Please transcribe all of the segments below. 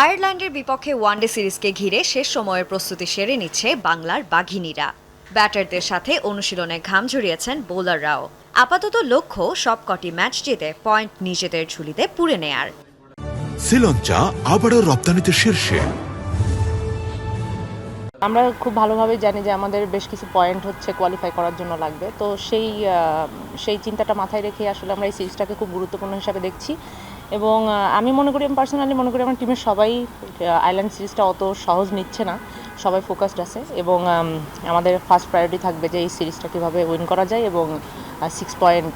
আয়ারল্যান্ডের বিপক্ষে ওয়ানডে সিরিজকে ঘিরে শেষ সময়ের প্রস্তুতি সেরে নিচ্ছে বাংলার বাঘিনীরা। ব্যাটারদের সাথে অনুশীলনে ঘাম ঝরিয়েছেন বোলাররাও। আপাতত লক্ষ্য সবকটি ম্যাচ জিতে পয়েন্ট নিজেদের ঝুলিতে পুরে নেয়ার। শ্রীলঙ্কা আবারও রপ্তানিতে শীর্ষে। আমরা খুব ভালোভাবে জানি যে আমাদের বেশ কিছু পয়েন্ট হচ্ছে কোয়ালিফাই করার জন্য লাগবে, তো সেই চিন্তাটা মাথায় রেখে আসলে আমরা এই সিরিজটাকে খুব গুরুত্বপূর্ণ হিসাবে দেখছি। এবং আমি পার্সোনালি মনে করি আমার টিমের সবাই আয়ারল্যান্ড সিরিজটা অত সহজ নিচ্ছে না, সবাই ফোকাসড আছে এবং আমাদের ফার্স্ট প্রায়োরিটি থাকবে যে এই সিরিজটা কীভাবে উইন করা যায় এবং 6 পয়েন্ট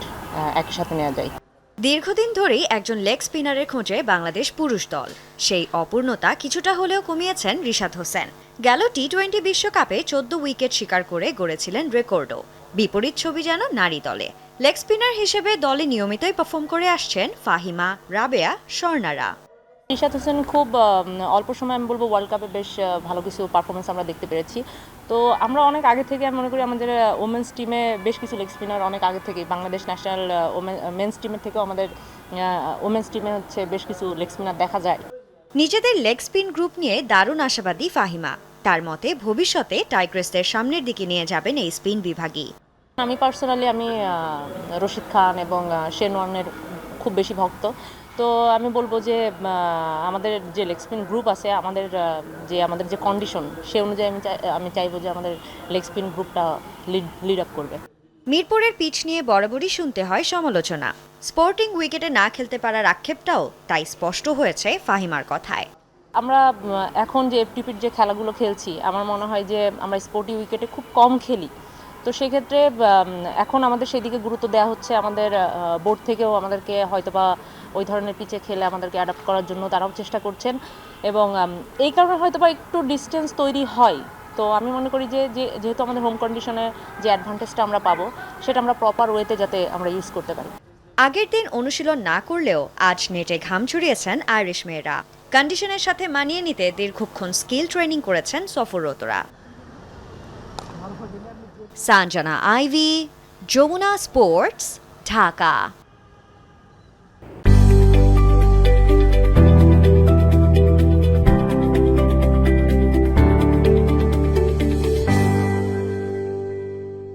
একই সাথে নেওয়া যায়। দীর্ঘদিন ধরেই একজন লেগ স্পিনারের খোঁজে বাংলাদেশ পুরুষ দল। সেই অপূর্ণতা কিছুটা হলেও কমিয়েছেন রিশাদ হোসেন। গেল টি-20 বিশ্বকাপে 14 উইকেট শিকার করে গড়েছিলেন রেকর্ডও। বিপরীত ছবি যেন নারী দলে। লেগ স্পিনার হিসেবে দলে নিয়মিতই পারফর্ম করে আসছেন ফাহিমা, রাবেয়া, স্বর্ণারা। রিশাদ হোসেন খুব অল্প সময় আমি বলবো ওয়ার্ল্ড কাপে বেশ ভালো কিছু পারফরমেন্স আমরা দেখতে পেরেছি। তো আমরা অনেক আগে থেকে আমি মনে করি আমাদের ওমেন্স টিমে বেশ কিছু লেগ স্পিনার অনেক আগে থেকেই বাংলাদেশ ন্যাশনাল মেন্স টিমের থেকেও আমাদের ওমেন্স টিমে হচ্ছে বেশ কিছু লেগ স্পিনার দেখা যায়। নিজেদের লেগ স্পিন গ্রুপ নিয়ে দারুণ আশাবাদী ফাহিমা। তার মতে ভবিষ্যতে টাইগ্রেসদের সামনের দিকে নিয়ে যাবেন এই স্পিন বিভাগী। আমি পার্সোনালি রশিদ খান এবং শেনওয়ানের খুব বেশি ভক্ত। তো আমি বলবো যে আমাদের যে লেগ স্পিন গ্রুপ আছে, আমাদের যে কন্ডিশন সে অনুযায়ী আমি চাইবো যে আমাদের লেগ স্পিন গ্রুপটা লিড আপ করবে। মিরপুরের পিচ নিয়ে বরাবরই শুনতে হয় সমালোচনা। স্পোর্টিং উইকেটে না খেলতে পারার আক্ষেপটাও তাই স্পষ্ট হয়েছে ফাহিমার কথায়। আমরা এখন যে এফটিপির যে খেলাগুলো খেলছি, আমার মনে হয় যে আমরা স্পোর্টিং উইকেটে খুব কম খেলি। তো সেক্ষেত্রে এখন আমাদের সেদিকে গুরুত্ব দেওয়া হচ্ছে। আমাদের বোর্ড থেকেও আমাদেরকে হয়তোবা ওই ধরনের পিচে খেলে আমাদেরকে অ্যাডাপ্ট করার জন্য তারাও চেষ্টা করছেন এবং এই কারণে হয়তোবা একটু ডিস্টেন্স তৈরি হয়। তো আমি মনে করি যে যেহেতু আমাদের হোম কন্ডিশনে যে অ্যাডভান্টেজটা আমরা পাবো, সেটা আমরা প্রপার ওয়েতে যাতে আমরা ইউজ করতে পারি। আগের দিন অনুশীলন না করলেও আজ নেটে ঘাম ছড়িয়েছেন আইরিশ মেয়েরা। কন্ডিশনের সাথে মানিয়ে নিতে দীর্ঘক্ষণ স্কিল ট্রেনিং করেছেন সফররতরা। Sanjana Ivy, Jamuna sports, Dhaka.